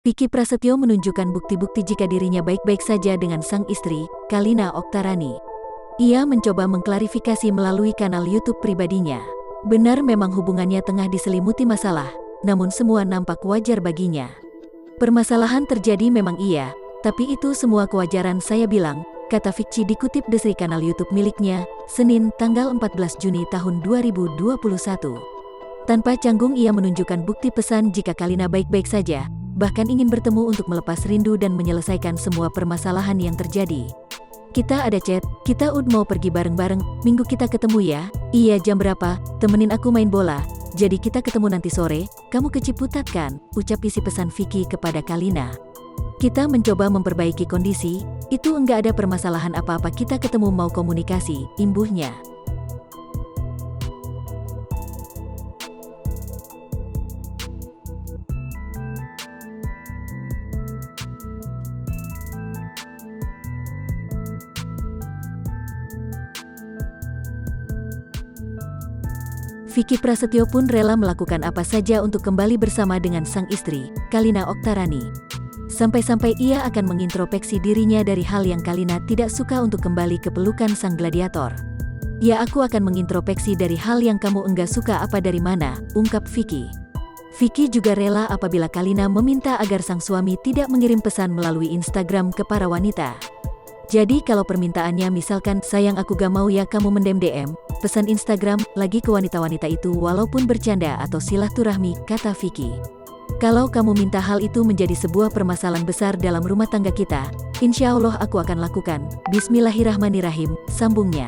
Vicky Prasetyo menunjukkan bukti-bukti jika dirinya baik-baik saja dengan sang istri, Kalina Oktarani. Ia mencoba mengklarifikasi melalui kanal YouTube pribadinya. Benar memang hubungannya tengah diselimuti masalah, namun semua nampak wajar baginya. Permasalahan terjadi memang iya, tapi itu semua kewajaran saya bilang, kata Vicky dikutip dari kanal YouTube miliknya, Senin, tanggal 14 Juni tahun 2021. Tanpa canggung ia menunjukkan bukti pesan jika Kalina baik-baik saja, bahkan ingin bertemu untuk melepas rindu dan menyelesaikan semua permasalahan yang terjadi. Kita ada chat, kita mau pergi bareng-bareng, minggu kita ketemu ya, iya jam berapa, temenin aku main bola, jadi kita ketemu nanti sore, kamu ke Ciputat kan, ucap isi pesan Vicky kepada Kalina. Kita mencoba memperbaiki kondisi, itu enggak ada permasalahan apa-apa kita ketemu mau komunikasi, imbuhnya. Vicky Prasetyo pun rela melakukan apa saja untuk kembali bersama dengan sang istri, Kalina Oktarani. Sampai-sampai ia akan mengintrospeksi dirinya dari hal yang Kalina tidak suka untuk kembali ke pelukan sang gladiator. Ya aku akan mengintrospeksi dari hal yang kamu enggak suka apa dari mana, ungkap Vicky. Vicky juga rela apabila Kalina meminta agar sang suami tidak mengirim pesan melalui Instagram ke para wanita. Jadi kalau permintaannya misalkan sayang aku gak mau ya kamu mendem-DM, pesan Instagram lagi ke wanita-wanita itu walaupun bercanda atau silaturahmi, kata Vicky. Kalau kamu minta hal itu menjadi sebuah permasalahan besar dalam rumah tangga kita, insya Allah aku akan lakukan, bismillahirrahmanirrahim, sambungnya.